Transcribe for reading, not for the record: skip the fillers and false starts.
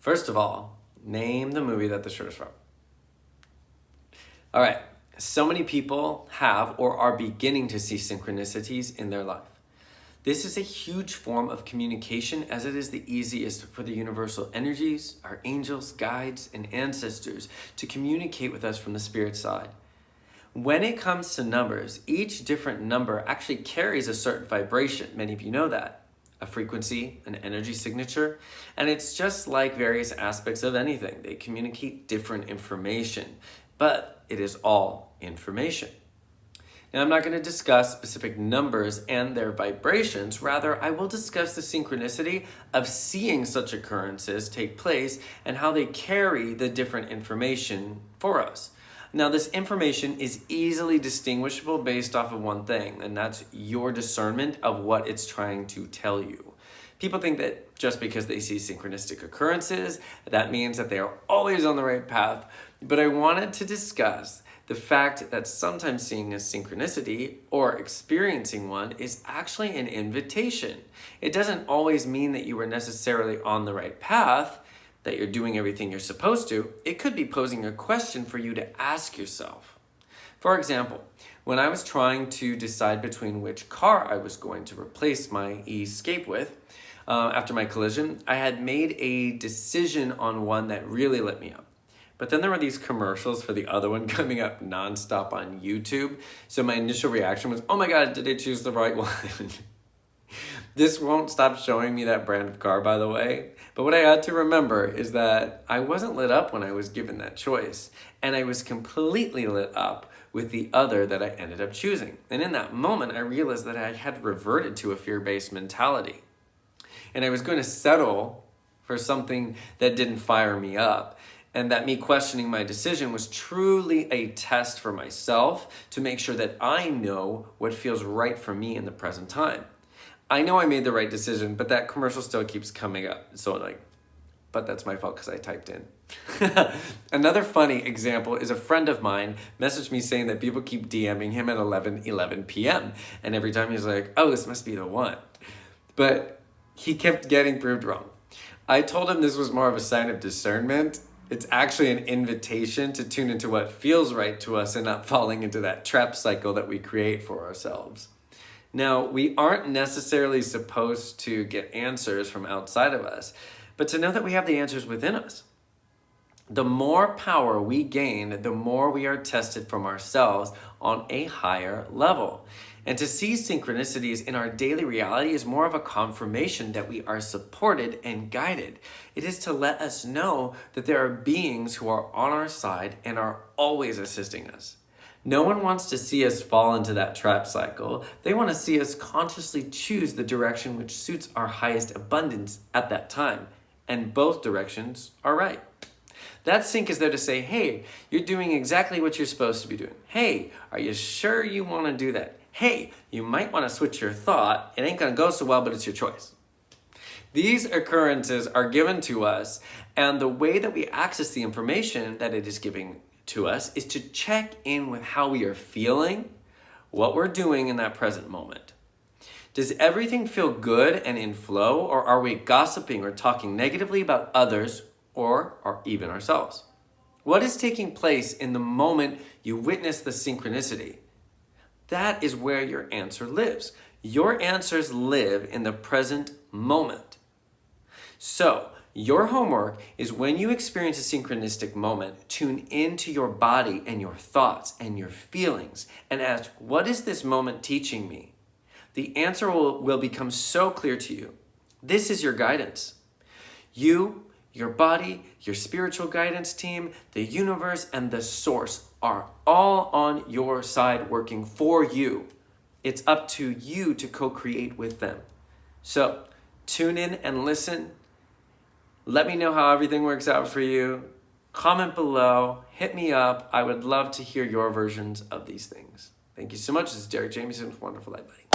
First of all, name the movie that the shirt is from. All right, so many people have or are beginning to see synchronicities in their life. This is a huge form of communication, as it is the easiest for the universal energies, our angels, guides, and ancestors to communicate with us from the spirit side. When it comes to numbers, each different number actually carries a certain vibration. Many of you know that. A frequency, an energy signature, and it's just like various aspects of anything. They communicate different information, but it is all information. Now, I'm not going to discuss specific numbers and their vibrations. Rather, I will discuss the synchronicity of seeing such occurrences take place and how they carry the different information for us. Now, this information is easily distinguishable based off of one thing, and that's your discernment of what it's trying to tell you. People think that just because they see synchronistic occurrences, that means that they are always on the right path. But I wanted to discuss the fact that sometimes seeing a synchronicity or experiencing one is actually an invitation. It doesn't always mean that you were necessarily on the right path, that you're doing everything you're supposed to. It could be posing a question for you to ask yourself. For example, when I was trying to decide between which car I was going to replace my Escape with, after my collision, I had made a decision on one that really lit me up. But then there were these commercials for the other one coming up nonstop on YouTube. So my initial reaction was, oh my God, did I choose the right one? This won't stop showing me that brand of car, by the way. But what I had to remember is that I wasn't lit up when I was given that choice. And I was completely lit up with the other that I ended up choosing. And in that moment, I realized that I had reverted to a fear-based mentality. And I was going to settle for something that didn't fire me up. And that me questioning my decision was truly a test for myself to make sure that I know what feels right for me in the present time. I know I made the right decision, but that commercial still keeps coming up. So but that's my fault because I typed in. Another funny example is a friend of mine messaged me saying that people keep DMing him at 11 p.m. And every time he's like, oh, this must be the one. But he kept getting proved wrong. I told him this was more of a sign of discernment. It's actually an invitation to tune into what feels right to us and not falling into that trap cycle that we create for ourselves. Now, we aren't necessarily supposed to get answers from outside of us, but to know that we have the answers within us. The more power we gain, the more we are tested from ourselves on a higher level. And to see synchronicities in our daily reality is more of a confirmation that we are supported and guided. It is to let us know that there are beings who are on our side and are always assisting us. No one wants to see us fall into that trap cycle. They want to see us consciously choose the direction which suits our highest abundance at that time. And both directions are right. That sync is there to say, hey, you're doing exactly what you're supposed to be doing. Hey, are you sure you want to do that? Hey, you might want to switch your thought. It ain't going to go so well, but it's your choice. These occurrences are given to us, and the way that we access the information that it is giving to us is to check in with how we are feeling, what we're doing in that present moment. Does everything feel good and in flow, or are we gossiping or talking negatively about others or even ourselves? What is taking place in the moment you witness the synchronicity? That is where your answer lives. Your answers live in the present moment. So, your homework is when you experience a synchronistic moment, tune into your body and your thoughts and your feelings and ask, what is this moment teaching me? The answer will become so clear to you. This is your guidance. You, your body, your spiritual guidance team, the universe, and the source are all on your side working for you. It's up to you to co-create with them. So, tune in and listen. Let me know how everything works out for you. Comment below, hit me up. I would love to hear your versions of these things. Thank you so much. This is Derek Jamieson with Wonderful Light Buddy.